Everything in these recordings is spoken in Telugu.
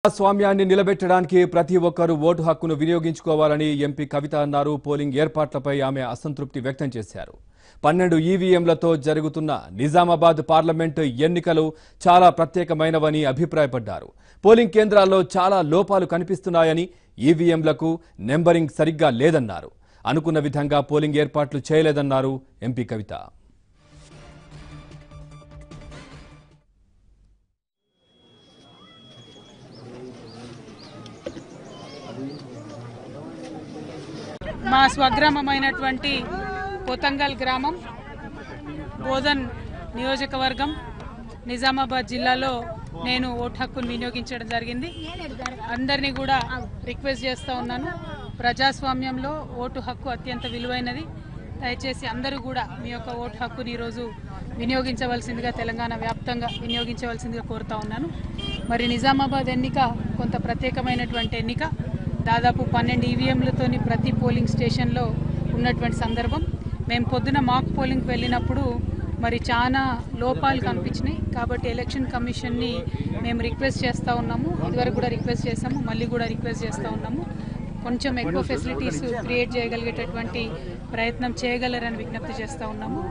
స్వామ్యాన్ని నిలబెట్టడానికి ప్రతి ఒక్కరూ ఓటు హక్కును వినియోగించుకోవాలని ఎంపీ కవిత అన్నారు. పోలింగ్ ఏర్పాట్లపై ఆమె అసంతృప్తి వ్యక్తం చేశారు. 12 ఈవీఎంలతో జరుగుతున్న నిజామాబాద్ పార్లమెంటు ఎన్నికలు చాలా ప్రత్యేకమైనవని అభిప్రాయపడ్డారు. పోలింగ్ కేంద్రాల్లో చాలా లోపాలు కనిపిస్తున్నాయని, ఈవీఎంలకు నెంబరింగ్ సరిగ్గా లేదన్నారు. అనుకున్న విధంగా పోలింగ్ ఏర్పాట్లు చేయలేదన్నారు ఎంపీ కవిత. మా స్వగ్రామమైనటువంటి పోతంగల్ గ్రామం బోధన్ నియోజకవర్గం నిజామాబాద్ జిల్లాలో నేను ఓటు హక్కును వినియోగించడం జరిగింది. అందరినీ కూడా రిక్వెస్ట్ చేస్తూ ఉన్నాను, ప్రజాస్వామ్యంలో ఓటు హక్కు అత్యంత విలువైనది. దయచేసి అందరూ కూడా మీ యొక్క ఓటు హక్కుని ఈరోజు వినియోగించవలసిందిగా, తెలంగాణ వ్యాప్తంగా వినియోగించవలసిందిగా కోరుతా ఉన్నాను. మరి నిజామాబాద్ ఎన్నిక కొంత ప్రత్యేకమైనటువంటి ఎన్నిక. దాదాపు 12 ఈవీఎంలతోని ప్రతి పోలింగ్ స్టేషన్లో ఉన్నటువంటి సందర్భం. మేము పొద్దున మాక్ పోలింగ్కి వెళ్ళినప్పుడు మరి చాలా లోపాలు కనిపించినాయి. కాబట్టి ఎలక్షన్ కమిషన్ని మేము రిక్వెస్ట్ చేస్తూ ఉన్నాము. ఇదివరకు కూడా రిక్వెస్ట్ చేస్తాము, మళ్ళీ కూడా రిక్వెస్ట్ చేస్తూ ఉన్నాము. కొంచెం ఎక్కువ ఫెసిలిటీస్ క్రియేట్ చేయగలిగేటటువంటి ప్రయత్నం చేయగలరని విజ్ఞప్తి చేస్తూ ఉన్నాము.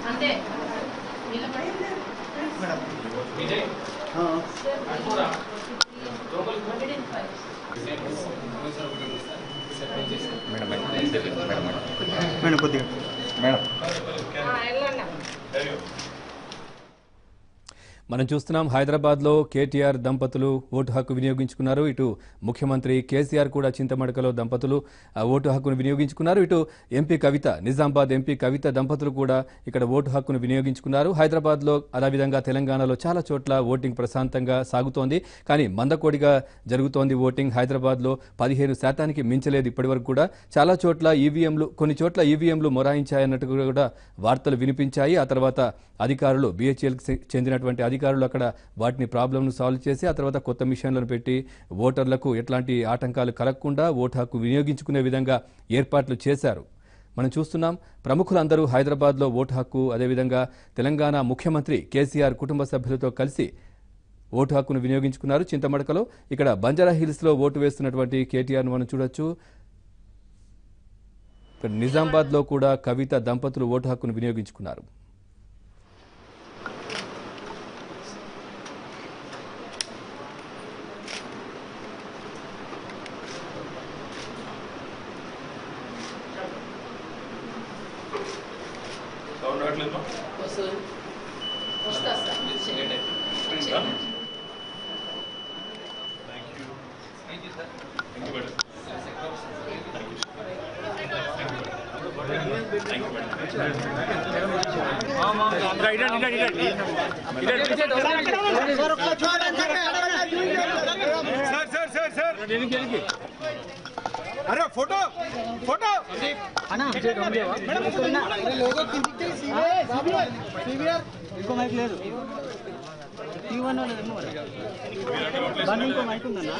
అంతే మేడం కొద్దిగా మేడం మనం చూస్తున్నాం, హైదరాబాద్లో కేటీఆర్ దంపతులు ఓటు హక్కు వినియోగించుకున్నారు. ఇటు ముఖ్యమంత్రి కేసీఆర్ కూడా చింతమడకలో దంపతులు ఓటు హక్కును వినియోగించుకున్నారు. ఇటు ఎంపీ కవిత, నిజామాబాద్ ఎంపీ కవిత దంపతులు కూడా ఇక్కడ ఓటు హక్కును వినియోగించుకున్నారు. హైదరాబాద్లో అదేవిధంగా తెలంగాణలో చాలా చోట్ల ఓటింగ్ ప్రశాంతంగా సాగుతోంది. కానీ మందకోడిగా జరుగుతోంది ఓటింగ్. హైదరాబాద్లో 15% మించలేదు ఇప్పటివరకు కూడా. చాలా చోట్ల ఈవీఎంలు, కొన్ని చోట్ల ఈవీఎంలు మొరాయించాయన్నట్టు కూడా వార్తలు వినిపించాయి. ఆ తర్వాత అధికారులు, BHELకి చెందినటువంటి అధికారులు అక్కడ వాటిని ప్రాబ్లంను సాల్వ్ చేసి ఆ తర్వాత కొత్త మిషన్లను పెట్టి ఓటర్లకు ఎట్లాంటి ఆటంకాలు కలగకుండా ఓటు హక్కు వినియోగించుకునే విధంగా ఏర్పాట్లు చేశారు. మనం చూస్తున్నాం, ప్రముఖులందరూ హైదరాబాద్లో ఓటు హక్కు, అదేవిధంగా తెలంగాణ ముఖ్యమంత్రి కేసీఆర్ కుటుంబ సభ్యులతో కలిసి ఓటు హక్కును వినియోగించుకున్నారు. చింతమడకలో ఇక్కడ బంజారాహిల్స్లో ఓటు వేస్తున్నటువంటి కేటీఆర్ను మనం చూడొచ్చు. ఇక్కడ నిజామాబాద్లో కూడా కవిత దంపతులు ఓటు హక్కును వినియోగించుకున్నారు. सर अरे फोटो फोटो ఇంకో మైక్ లేదు T1 ఇంకో మైక్ ఉందన్నా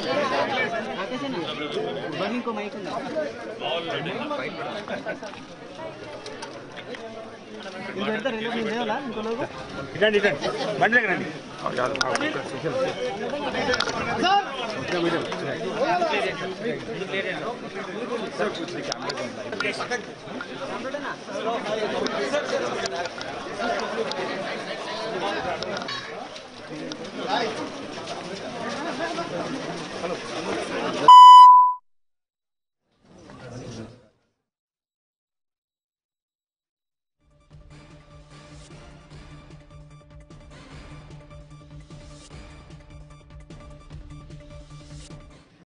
రాకేష్ అన్న ఇంకో మైక్ ఉందా ఇది పెడతారు లేవలా ఇంకో లోగో ఇటండి బండి దగ్గర రండి हेलो